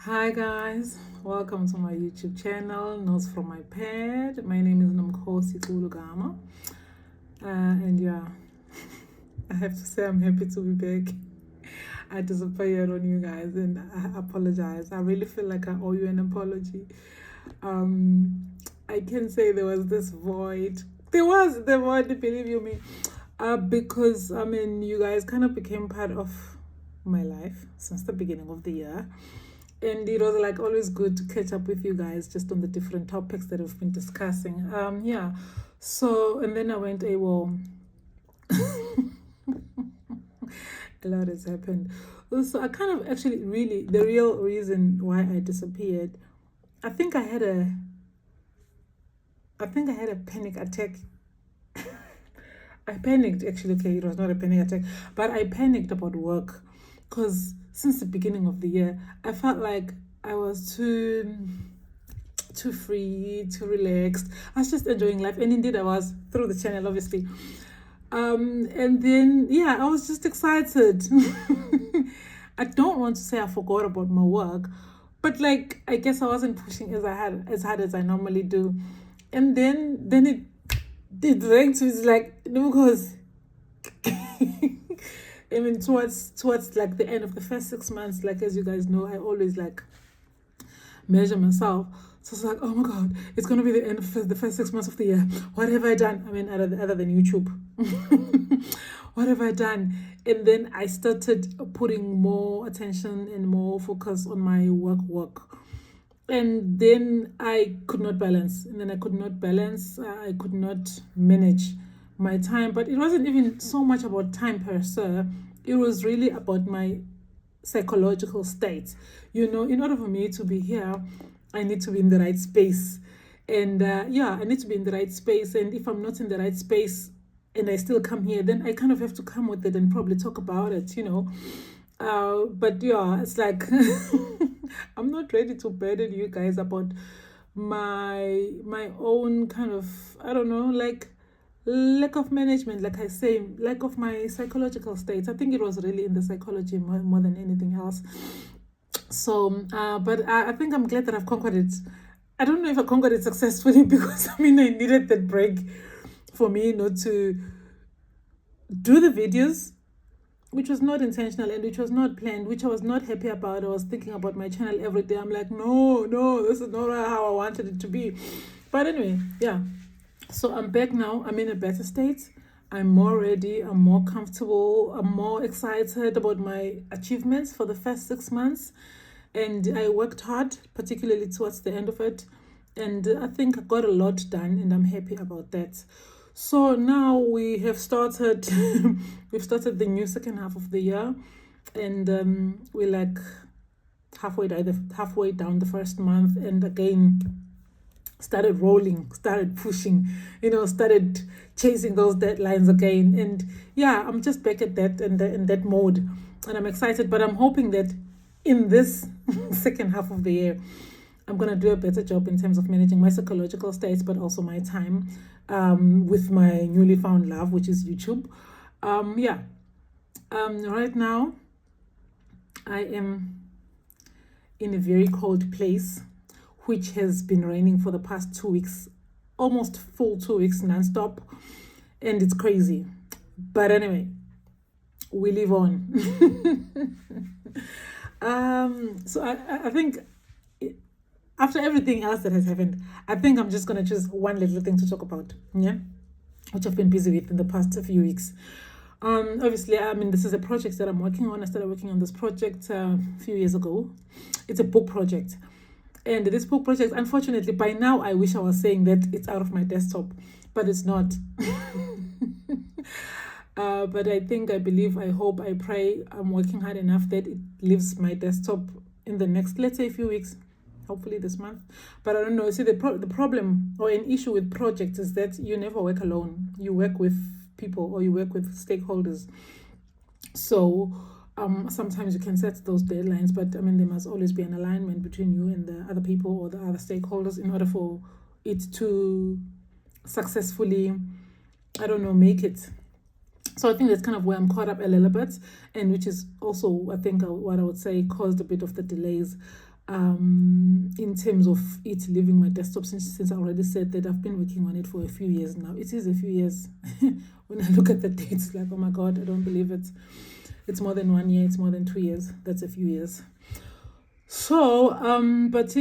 Hi guys, welcome to my YouTube channel, Notes from my Pad. My name is Nomkhosi Kulugama. And yeah, I have to say I'm happy to be back. I disappeared on you guys and I apologize. I really feel like I owe you an apology. I can say there was this void. There was the void, believe you me. Because you guys kind of became part of my life since the beginning of the year. And it was like always good to catch up with you guys just on the different topics that we've been discussing. Yeah. So, and then I went AWOL. A lot has happened. So I kind of actually really the real reason why I disappeared, I think I had a panic attack. I panicked actually. Okay, it was not a panic attack, but I panicked about work because since the beginning of the year, I felt like I was too free, too relaxed. I was just enjoying life, and indeed I was through the channel, obviously. And then yeah, I was just excited. I don't want to say I forgot about my work, but like I guess I wasn't pushing as hard as I normally do, and then it ranked to it's like no because I mean towards like the end of the first 6 months, like as you guys know, I always like measure myself. So it's like, oh my god, it's gonna be the end of the first 6 months of the year. What have I done? I mean, other than YouTube, what have I done? And then I started putting more attention and more focus on my work. And then I could not balance. And then I could not balance. I could not manage my time. But it wasn't even so much about time per se. It was really about my psychological state. You know, in order for me to be here, I need to be in the right space. And yeah, I need to be in the right space. And if I'm not in the right space and I still come here, then I kind of have to come with it and probably talk about it, you know. But yeah, it's like I'm not ready to burden you guys about my own kind of, I don't know, like lack of management, like I say, lack of my psychological states. I think it was really in the psychology more than anything else. So, but I think I'm glad that I've conquered it. I don't know if I conquered it successfully because I mean I needed that break for me not to do the videos, which was not intentional and which was not planned, which I was not happy about. I was thinking about my channel every day. I'm like, no, this is not how I wanted it to be. But anyway, yeah. So I'm back now. I'm in a better state. I'm more ready. I'm more comfortable. I'm more excited about my achievements for the first 6 months. And I worked hard, particularly towards the end of it. And I think I got a lot done, and I'm happy about that. So now we have started, we've started the new second half of the year, and we're like halfway down the first month, and again started rolling, started pushing, started chasing those deadlines again. And yeah, I'm just back at that in that mode, and I'm excited. But I'm hoping that in this second half of the year, I'm going to do a better job in terms of managing my psychological states, but also my time with my newly found love, which is YouTube. Right now, I am in a very cold place, which has been raining for the past 2 weeks, almost full 2 weeks nonstop, and it's crazy. But anyway, we live on. So I think after everything else that has happened, I think I'm just going to choose one little thing to talk about, yeah, which I've been busy with in the past few weeks. Obviously, I mean, this is a project that I'm working on. I started working on this project a few years ago. It's a book project. And this book project, unfortunately, by now, I wish I was saying that it's out of my desktop, but it's not. But I think, I believe, I hope, I pray, I'm working hard enough that it leaves my desktop in the next, let's say, few weeks, hopefully this month. But I don't know. See, the problem or an issue with projects is that you never work alone. You work with people or you work with stakeholders. So sometimes you can set those deadlines, but I mean, there must always be an alignment between you and the other people or the other stakeholders in order for it to successfully, I don't know, make it. So I think that's kind of where I'm caught up a little bit, and which is also, I think, what I would say caused a bit of the delays. in terms of it leaving my desktop, since I already said that I've been working on it for a few years now. It is a few years. When I look at the dates, like, oh my god, I don't believe it. It's more than 1 year, it's more than 2 years. That's a few years. So but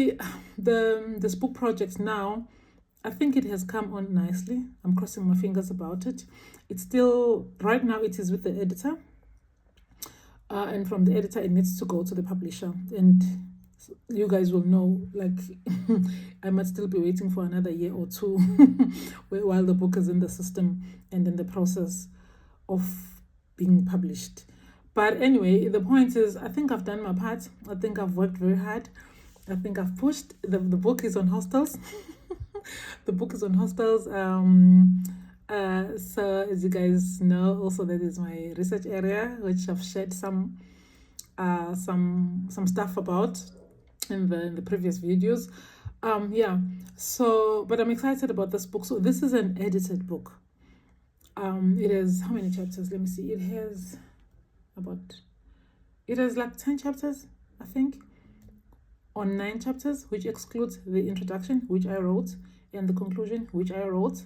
this book project now, I think it has come on nicely. I'm crossing my fingers about it. It's still, right now it is with the editor, and from the editor it needs to go to the publisher, and you guys will know, like, I might still be waiting for another year or two while the book is in the system and in the process of being published. But anyway, the point is, I think I've done my part. I think I've worked very hard. I think I've pushed. The book is on hostels. The book is on hostels. So as you guys know, also that is my research area, which I've shared some stuff about in the previous videos. Yeah. So, but I'm excited about this book. So this is an edited book. It has how many chapters? Let me see. It has like 10 chapters, I think, or 9 chapters, which excludes the introduction, which I wrote, and the conclusion, which I wrote.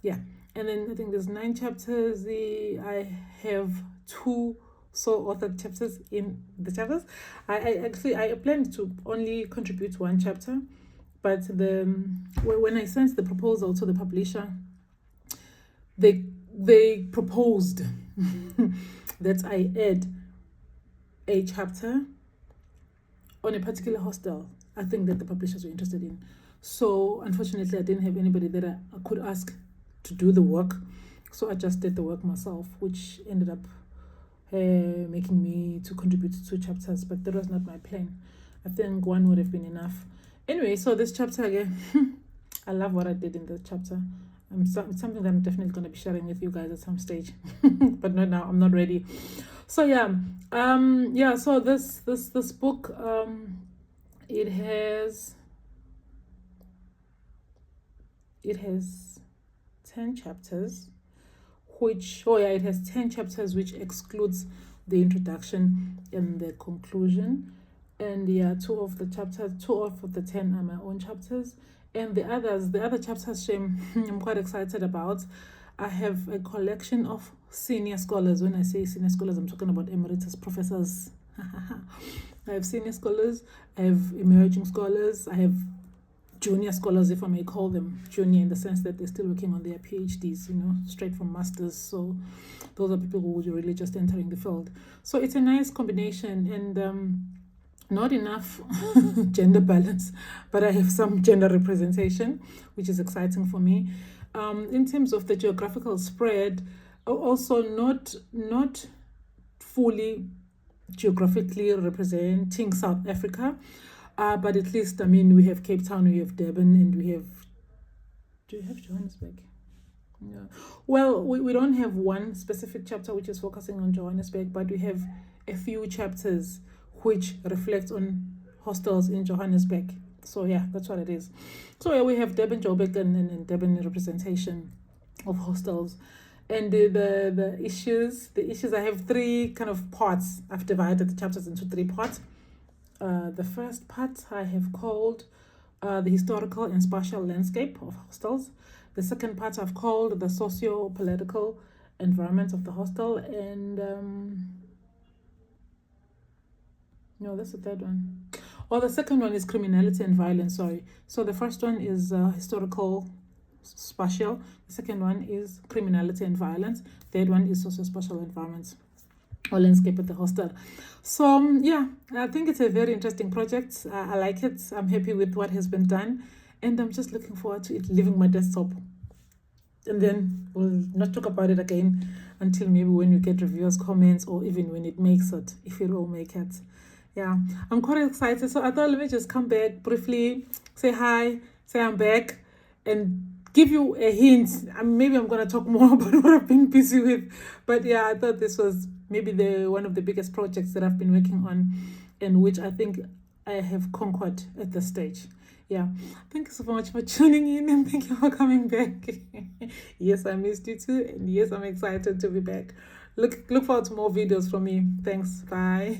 Yeah. And then I think there's 9 chapters. I have 2 authored chapters in the chapters. I planned to only contribute 1 chapter, but when I sent the proposal to the publisher, they proposed that I add a chapter on a particular hostel, I think, that the publishers were interested in. So unfortunately, I didn't have anybody that I could ask to do the work, so I just did the work myself, which ended up making me to contribute to 2 chapters, but that was not my plan. I think 1 would have been enough. Anyway, so this chapter again, I love what I did in the chapter. It's something that I'm definitely going to be sharing with you guys at some stage, but not now. I'm not ready. So yeah, So this book, it has 10 chapters, it has 10 chapters, which excludes the introduction and the conclusion. And 2 of the 10 are my own chapters. And the other chapters, I'm quite excited about. I have a collection of senior scholars. When I say senior scholars, I'm talking about emeritus professors. I have senior scholars, I have emerging scholars, I have junior scholars, if I may call them junior, in the sense that they're still working on their PhDs, straight from masters. So those are people who are really just entering the field. So it's a nice combination, and not enough gender balance, but I have some gender representation, which is exciting for me. In terms of the geographical spread, also not fully geographically representing South Africa, but at least, we have Cape Town, we have Durban, and do you have Johannesburg? Yeah. Well, we don't have one specific chapter which is focusing on Johannesburg, but we have a few chapters which reflect on hostels in Johannesburg. So yeah, that's what it is. So yeah, we have Durban, Joburg, and Durban representation of hostels. And the issues, I have 3 kind of parts. I've divided the chapters into 3 parts. The first part I have called the historical and spatial landscape of hostels. The second part I've called the socio-political environment of the hostel, and no, that's the third one. The second one is criminality and violence, sorry. So the first one is historical spatial. The second one is criminality and violence. Third one is socio-spatial environments or landscape at the hostel. So yeah, I think it's a very interesting project. I like it. I'm happy with what has been done, and I'm just looking forward to it leaving my desktop. And then we'll not talk about it again until maybe when we get reviewers' comments, or even when it makes it, if it will make it. Yeah, I'm quite excited. So I thought, let me just come back briefly, say hi, say I'm back, and give you a hint. Maybe I'm going to talk more about what I've been busy with. But yeah, I thought this was maybe one of the biggest projects that I've been working on, and which I think I have conquered at this stage. Yeah, thank you so much for tuning in, and thank you for coming back. Yes, I missed you too, and yes, I'm excited to be back. Look forward to more videos from me. Thanks. Bye.